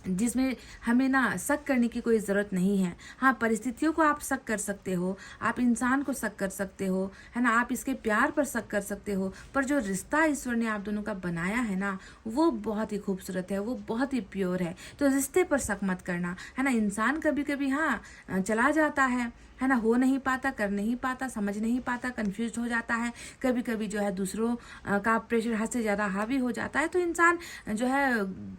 जिसमें हमें ना शक करने की कोई ज़रूरत नहीं है। हाँ, परिस्थितियों को आप शक कर सकते हो, आप इंसान को शक कर सकते हो, है ना, आप इसके प्यार पर शक कर सकते हो, पर जो रिश्ता ईश्वर ने आप दोनों का बनाया है ना, वो बहुत ही खूबसूरत है, वो बहुत ही प्योर है। तो रिश्ते पर शक मत करना, है ना। इंसान कभी कभी हाँ चला जाता है ना, हो नहीं पाता, कर नहीं पाता, समझ नहीं पाता, कंफ्यूज हो जाता है। कभी कभी जो है दूसरों का प्रेशर हद से ज़्यादा हावी हो जाता है, तो इंसान जो है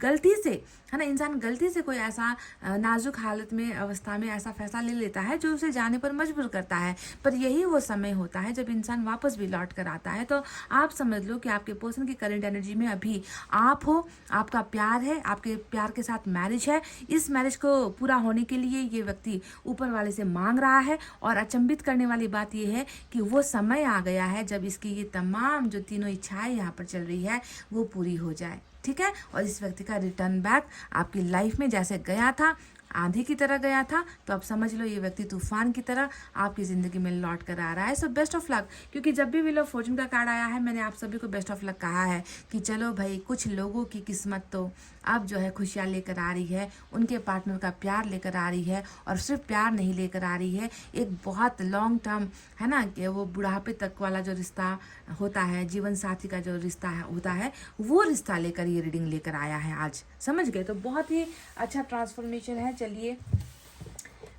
गलती से, है ना, इंसान गलती से कोई ऐसा नाजुक हालत में, अवस्था में ऐसा फैसला ले लेता है जो उसे जाने पर मजबूर करता है। पर यही वो समय होता है जब इंसान वापस भी लौट कर आता है। तो आप समझ लो कि आपके पर्सन की करंट एनर्जी में अभी आप हो, आपका प्यार है, आपके प्यार के साथ मैरिज है। इस मैरिज को पूरा होने के लिए ये व्यक्ति ऊपर वाले से मांग रहा है। और अचंभित करने वाली बात यह है कि वो समय आ गया है जब इसकी ये तमाम जो तीनों इच्छाएं यहाँ पर चल रही है वो पूरी हो जाए। ठीक है। और इस व्यक्ति का रिटर्न बैक आपकी लाइफ में जैसे गया था, आंधी की तरह गया था, तो अब समझ लो ये व्यक्ति तूफान की तरह आपकी ज़िंदगी में लौट कर आ रहा है। So best of luck. क्योंकि जब भी व्हील ऑफ फॉर्चून का कार्ड आया है, मैंने आप सभी को बेस्ट ऑफ लक कहा है कि चलो भाई, कुछ लोगों की किस्मत तो अब जो है खुशियाँ लेकर आ रही है, उनके पार्टनर का प्यार लेकर आ रही है। और सिर्फ प्यार नहीं लेकर आ रही है, एक बहुत लॉन्ग टर्म, है ना, कि वो बुढ़ापे तक वाला जो रिश्ता होता है, जीवन साथी का जो रिश्ता होता है, वो रिश्ता लेकर ये रीडिंग लेकर आया है आज। समझ गए? तो बहुत ही अच्छा ट्रांसफॉर्मेशन है। चलिए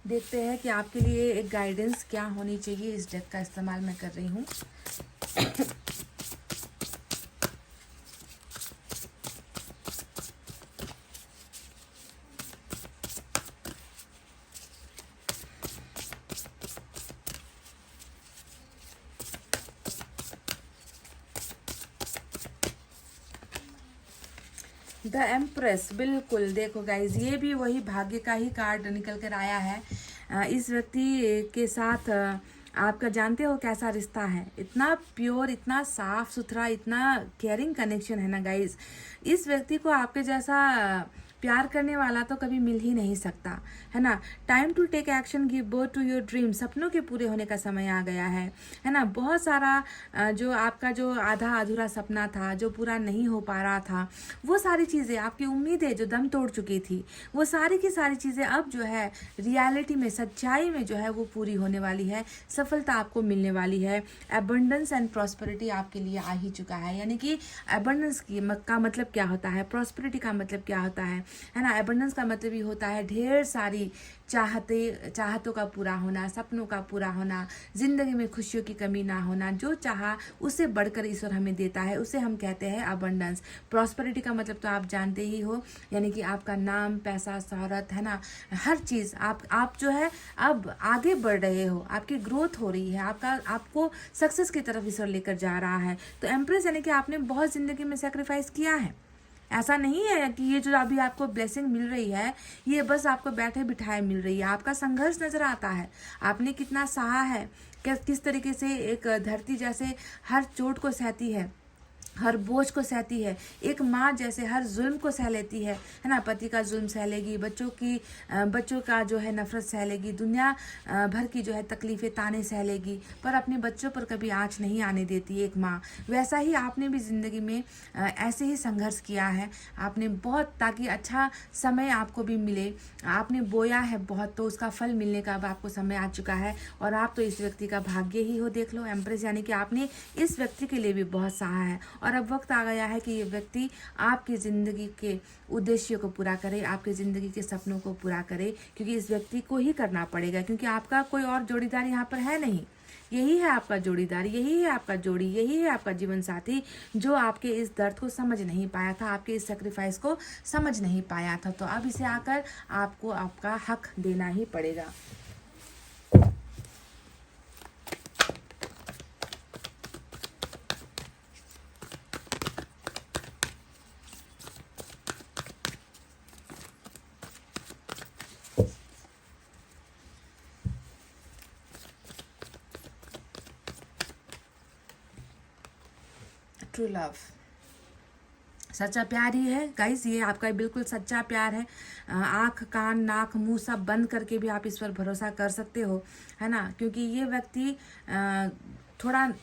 देखते हैं कि आपके लिए एक गाइडेंस क्या होनी चाहिए। इस डेक का इस्तेमाल मैं कर रही हूँ। द एम्प्रेस, बिल्कुल। देखो गाइज, ये भी वही भाग्य का ही कार्ड निकल कर आया है। इस व्यक्ति के साथ आपका जानते हो कैसा रिश्ता है, इतना प्योर, इतना साफ सुथरा, इतना केयरिंग कनेक्शन है ना गाइज। इस व्यक्ति को आपके जैसा प्यार करने वाला तो कभी मिल ही नहीं सकता, है ना। Time to take action, give birth to your dream. सपनों के पूरे होने का समय आ गया है ना। बहुत सारा जो आपका जो आधा अधूरा सपना था, जो पूरा नहीं हो पा रहा था, वो सारी चीज़ें, आपकी उम्मीदें जो दम तोड़ चुकी थी, वो सारी की सारी चीज़ें अब जो है रियलिटी में, सच्चाई में जो है वो पूरी होने वाली है। सफलता आपको मिलने वाली है। एबंडेंस एंड प्रॉस्पेरिटी आपके लिए आ ही चुका है। यानी कि एबंडेंस का मतलब क्या होता है, प्रॉस्पेरिटी का मतलब क्या होता है ना। एबंडेंस का मतलब ये होता है ढेर सारी चाहतों का पूरा होना, सपनों का पूरा होना, जिंदगी में खुशियों की कमी ना होना। जो चाहा उससे बढ़कर ईश्वर हमें देता है, उसे हम कहते हैं अबंडेंस। प्रॉस्पेरिटी का मतलब तो आप जानते ही हो, यानी कि आपका नाम, पैसा, शोहरत, है ना, हर चीज़ आप जो है अब आगे बढ़ रहे हो, आपकी ग्रोथ हो रही है, आपको सक्सेस की तरफ ईश्वर लेकर जा रहा है। तो एम्प्रेस यानी कि आपने बहुत ज़िंदगी में सेक्रीफाइस किया है। ऐसा नहीं है कि ये जो अभी आपको ब्लेसिंग मिल रही है ये बस आपको बैठे बिठाए मिल रही है। आपका संघर्ष नजर आता है, आपने कितना सहा है, किस तरीके से एक धरती जैसे हर चोट को सहती है, हर बोझ को सहती है। एक माँ जैसे हर जुल्म को सह लेती है ना। पति का जुल्म सह लेगी, बच्चों का जो है नफरत सह लेगी, दुनिया भर की जो है तकलीफ़ें, ताने सह लेगी, पर अपने बच्चों पर कभी आँच नहीं आने देती एक माँ। वैसा ही आपने भी ज़िंदगी में ऐसे ही संघर्ष किया है आपने बहुत, ताकि अच्छा समय आपको भी मिले। आपने बोया है बहुत, तो उसका फल मिलने का अब आपको समय आ चुका है। और आप तो इस व्यक्ति का भाग्य ही हो। देख लो एम्प्रेस, यानी कि आपने इस व्यक्ति के लिए भी बहुत सहा है। और अब वक्त आ गया है कि ये व्यक्ति आपकी ज़िंदगी के उद्देश्य को पूरा करे, आपकी ज़िंदगी के सपनों को पूरा करे, क्योंकि इस व्यक्ति को ही करना पड़ेगा, क्योंकि आपका कोई और जोड़ीदार यहाँ पर है नहीं। यही है आपका जोड़ीदार, यही है आपका जोड़ी, यही है आपका जीवन साथी, जो आपके इस दर्द को समझ नहीं पाया था, आपके इस सेक्रीफाइस को समझ नहीं पाया था। तो अब इसे आकर आपको आपका हक देना ही पड़ेगा। True love. सच्चा प्यार ही है गाइस, ये आपका बिल्कुल सच्चा प्यार है। आँख कान नाक मुंह सब बंद करके भी आप इस पर भरोसा कर सकते हो, है ना, क्योंकि ये व्यक्ति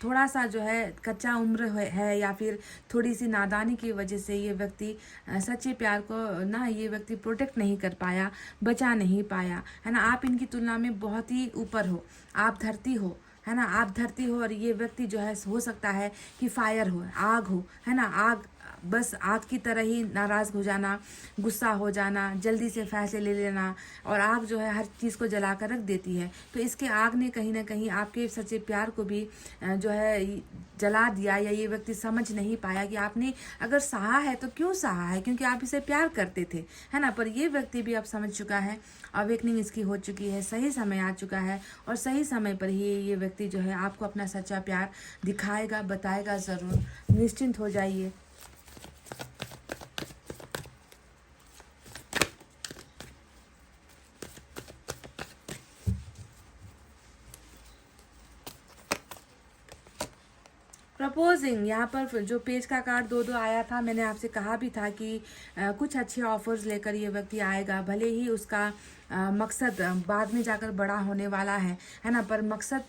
थोड़ा सा जो है कच्चा उम्र है या फिर थोड़ी सी नादानी की वजह से ये व्यक्ति सच्चे प्यार को ना ये व्यक्ति प्रोटेक्ट नहीं कर पाया, बचा नहीं पाया, है ना। आप इनकी तुलना में बहुत ही ऊपर हो, आप धरती हो, है ना, आप धरती हो, और ये व्यक्ति जो है हो सकता है कि फायर हो, आग हो, है ना, आग, बस आग की तरह ही नाराज़ हो जाना, गुस्सा हो जाना, जल्दी से फैसले ले लेना, और आग जो है हर चीज़ को जला कर रख देती है। तो इसके आग ने कहीं ना कहीं आपके सच्चे प्यार को भी जो है जला दिया, या ये व्यक्ति समझ नहीं पाया कि आपने अगर सहा है तो क्यों सहा है, क्योंकि आप इसे प्यार करते थे, है ना। पर ये व्यक्ति भी अब समझ चुका है, अवेकनिंग इसकी हो चुकी है, सही समय आ चुका है, और सही समय पर ही ये व्यक्ति जो है आपको अपना सच्चा प्यार दिखाएगा, बताएगा ज़रूर। निश्चिंत हो जाइए। प्रपोजिंग, यहाँ पर जो पेज का कार्ड दो दो आया था, मैंने आपसे कहा भी था कि कुछ अच्छे ऑफर्स लेकर ये व्यक्ति आएगा, भले ही उसका मकसद बाद में जाकर बड़ा होने वाला है ना, पर मकसद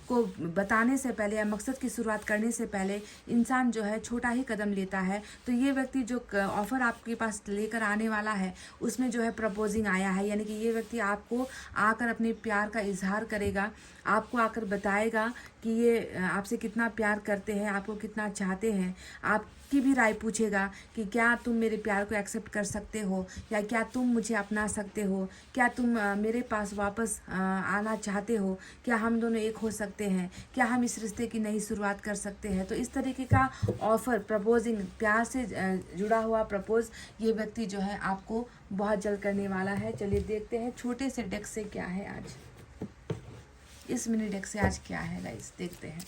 को बताने से पहले या मकसद की शुरुआत करने से पहले इंसान जो है छोटा ही कदम लेता है। तो ये व्यक्ति जो ऑफ़र आपके पास लेकर आने वाला है उसमें जो है प्रपोजिंग आया है, यानी कि ये व्यक्ति आपको आकर अपने प्यार का इजहार करेगा, आपको आकर बताएगा कि ये आपसे कितना प्यार करते हैं, आपको कितना चाहते हैं, आपकी भी राय पूछेगा कि क्या तुम मेरे प्यार को एक्सेप्ट कर सकते हो, या क्या तुम मुझे अपना सकते हो, क्या तुम मेरे पास वापस आना चाहते हो, क्या हम दोनों एक हो सकते हैं, क्या हम इस रिश्ते की नई शुरुआत कर सकते हैं। तो इस तरीके का ऑफ़र, प्रपोजिंग, प्यार से जुड़ा हुआ प्रपोज ये व्यक्ति जो है आपको बहुत जल्द करने वाला है। चलिए देखते हैं छोटे से डेक से क्या है आज, इस मिनी डेक से आज क्या है गाइस, देखते हैं।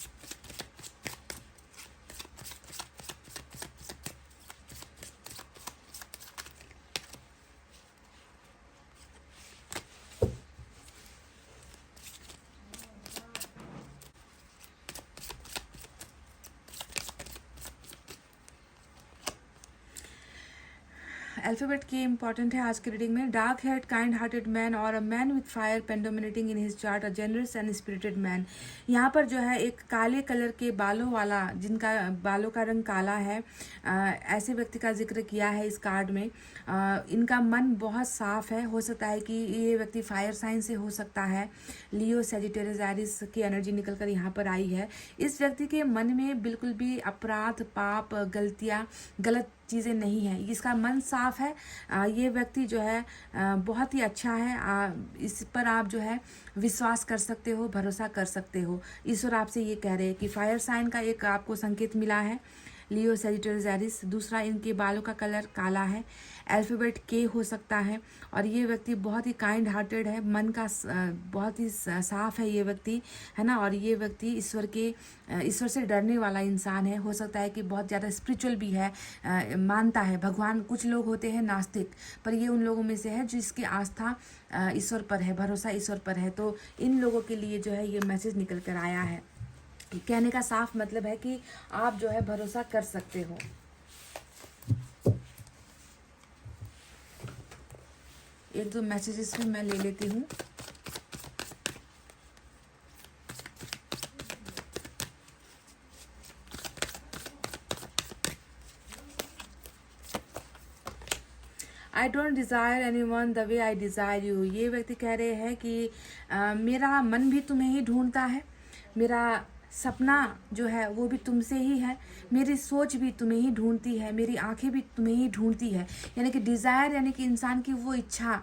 अल्फ़ाबेट के इंपॉर्टेंट है आज की रीडिंग में। Dark head kind hearted man और a man with fire predominating in his chart, a generous and spirited man. यहाँ पर जो है एक काले कलर के बालों वाला, जिनका बालों का रंग काला है, ऐसे व्यक्ति का जिक्र किया है इस कार्ड में। इनका मन बहुत साफ है, हो सकता है कि ये व्यक्ति फायर साइन से हो सकता है। लियो, सैजिटेरियस, एरिस की एनर्जी निकल कर यहाँ पर आई है। इस व्यक्ति के मन में बिल्कुल भी अपराध, पाप, गलतियाँ, गलत चीज़ें नहीं है, इसका मन साफ है। ये व्यक्ति जो है बहुत ही अच्छा है, इस पर आप जो है विश्वास कर सकते हो, भरोसा कर सकते हो। ईश्वर आपसे ये कह रहे हैं कि फायर साइन का एक आपको संकेत मिला है, लियो, सैजिटेरियस, एरिस। दूसरा, इनके बालों का कलर काला है, अल्फ़ाबेट के हो सकता है, और ये व्यक्ति बहुत ही काइंड हार्टेड है, मन का बहुत ही साफ है ये व्यक्ति, है ना। और ये व्यक्ति ईश्वर से डरने वाला इंसान है, हो सकता है कि बहुत ज़्यादा स्पिरिचुअल भी है, मानता है भगवान। कुछ लोग होते हैं नास्तिक, पर ये उन लोगों में से है जिसकी आस्था ईश्वर पर है, भरोसा ईश्वर पर है। तो इन लोगों के लिए जो है ये मैसेज निकल कर आया है। कहने का साफ मतलब है कि आप जो है भरोसा कर सकते हो। एक दो मैसेजेस भी मैं ले लेती हूँ। I don't desire any one the way I desire you. ये व्यक्ति कह रहे हैं कि मेरा मन भी तुम्हें ही ढूंढता है, मेरा सपना जो है वो भी तुमसे ही है, मेरी सोच भी तुम्हें ही ढूंढती है, मेरी आंखें भी तुम्हें ही ढूंढती है। यानी कि डिज़ायर यानी कि इंसान की वो इच्छा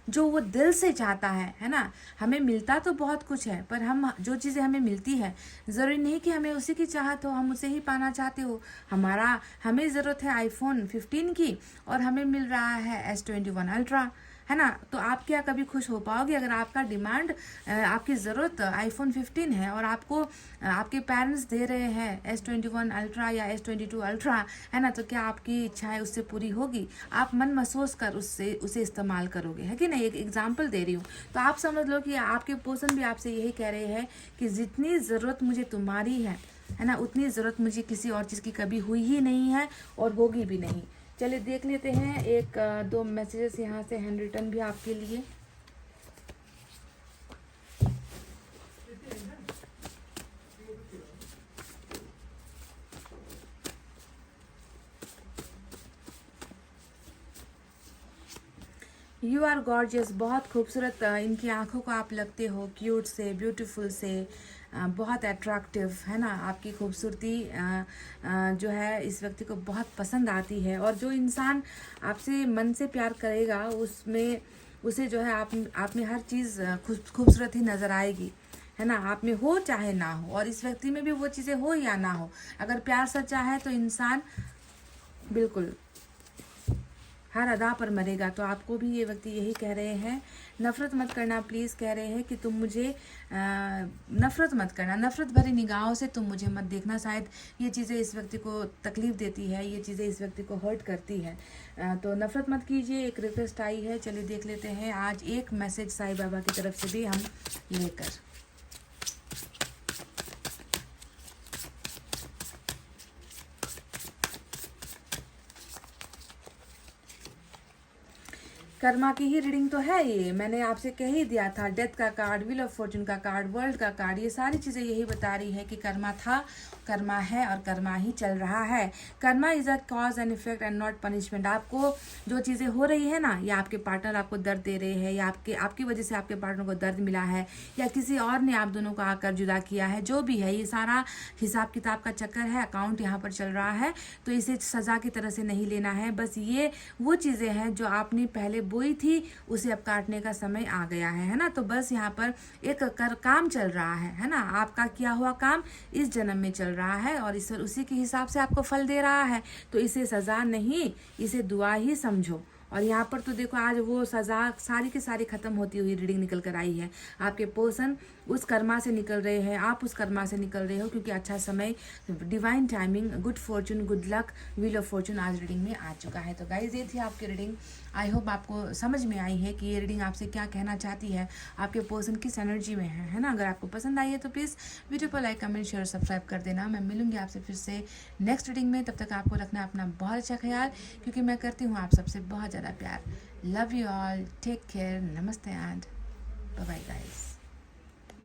जो वो दिल से चाहता है ना। हमें मिलता तो बहुत कुछ है, पर हम जो चीज़ें हमें मिलती है ज़रूरी नहीं कि हमें उसी की चाहत हो, हम उसे ही पाना चाहते हो। हमें ज़रूरत है आईफोन 15 की, और हमें मिल रहा है S21 अल्ट्रा, है ना। तो आप क्या कभी खुश हो पाओगे अगर आपका डिमांड, आपकी ज़रूरत आईफोन 15 है और आपको आपके पेरेंट्स दे रहे हैं S21 अल्ट्रा या S22 अल्ट्रा, है ना। तो क्या आपकी इच्छाएं उससे पूरी होगी? आप मन महसूस कर उसे इस्तेमाल करोगे, है कि नहीं। एक एग्जांपल दे रही हूँ, तो आप समझ लो कि आपके पर्सन भी आपसे यही कह रहे हैं कि जितनी ज़रूरत मुझे तुम्हारी है है ना, उतनी ज़रूरत मुझे किसी और चीज़ की कभी हुई ही नहीं है और होगी भी नहीं। चलिए देख लेते हैं एक दो मैसेजेस यहाँ से हैंड रिटन भी आपके लिए। यू आर गॉर्जियस, बहुत खूबसूरत इनकी आंखों को आप लगते हो, क्यूट से, ब्यूटीफुल से, बहुत अट्रैक्टिव, है ना। आपकी खूबसूरती जो है इस व्यक्ति को बहुत पसंद आती है। और जो इंसान आपसे मन से प्यार करेगा उसमें उसे जो है आप में हर चीज़ खूबसूरत ही नज़र आएगी, है ना। आप में हो चाहे ना हो, और इस व्यक्ति में भी वो चीज़ें हो या ना हो, अगर प्यार सच्चा है तो इंसान बिल्कुल हर अदा पर मरेगा। तो आपको भी ये व्यक्ति यही कह रहे हैं, नफ़रत मत करना प्लीज़। कह रहे हैं कि तुम मुझे नफ़रत मत करना, नफ़रत भरी निगाहों से तुम मुझे मत देखना। शायद ये चीज़ें इस व्यक्ति को तकलीफ़ देती है, ये चीज़ें इस व्यक्ति को हर्ट करती है। तो नफ़रत मत कीजिए, एक रिक्वेस्ट आई है। चलिए देख लेते हैं आज एक मैसेज साईं बाबा की तरफ से भी हम लेकर। कर्मा की ही रीडिंग तो है ये, मैंने आपसे कह ही दिया था। डेथ का कार्ड, व्हील ऑफ फॉर्चून का कार्ड, वर्ल्ड का कार्ड, ये सारी चीज़ें यही बता रही है कि कर्मा था, कर्मा है और कर्मा ही चल रहा है। Karma is a cause and effect and not punishment. आपको जो चीज़ें हो रही है ना, या आपके पार्टनर आपको दर्द दे रहे हैं, या आपकी वजह से आपके पार्टनर को दर्द मिला है, या किसी और ने आप दोनों को आकर जुदा किया है, जो भी है, ये सारा हिसाब किताब का चक्कर है, अकाउंट यहाँ पर चल रहा है। तो इसे सज़ा की तरह से नहीं लेना है। बस ये वो चीज़ें हैं जो आपने पहले बोई थी, उसे अब काटने का समय आ गया है ना। तो बस यहाँ पर एक काम चल रहा है ना। आपका किया हुआ काम इस जन्म में चल रहा है और ईश्वर उसी के हिसाब से आपको फल दे रहा है। तो इसे सज़ा नहीं, इसे दुआ ही समझो। और यहाँ पर तो देखो आज वो सज़ा सारी की सारी ख़त्म होती हुई रीडिंग निकल कर आई है। आपके पर्सन उस कर्मा से निकल रहे हैं, आप उस कर्मा से निकल रहे हो, क्योंकि अच्छा समय, divine timing, good Fortune, good luck, wheel of Fortune आज रीडिंग में आ चुका है। तो गाइज ये थी आपकी रीडिंग। आई होप आपको समझ में आई है कि ये रीडिंग आपसे क्या कहना चाहती है, आपके पर्सन किस एनर्जी में है ना। अगर आपको पसंद आई है तो प्लीज़ वीडियो को लाइक, कमेंट, शेयर, सब्सक्राइब कर देना। मैं मिलूंगी आपसे फिर से नेक्स्ट रीडिंग में। तब तक आपको रखना अपना बहुत अच्छा ख्याल, क्योंकि मैं करती हूँ आप सबसे बहुत ज़्यादा प्यार। Love you all, take care, नमस्ते एंड बाय बाय गाइस।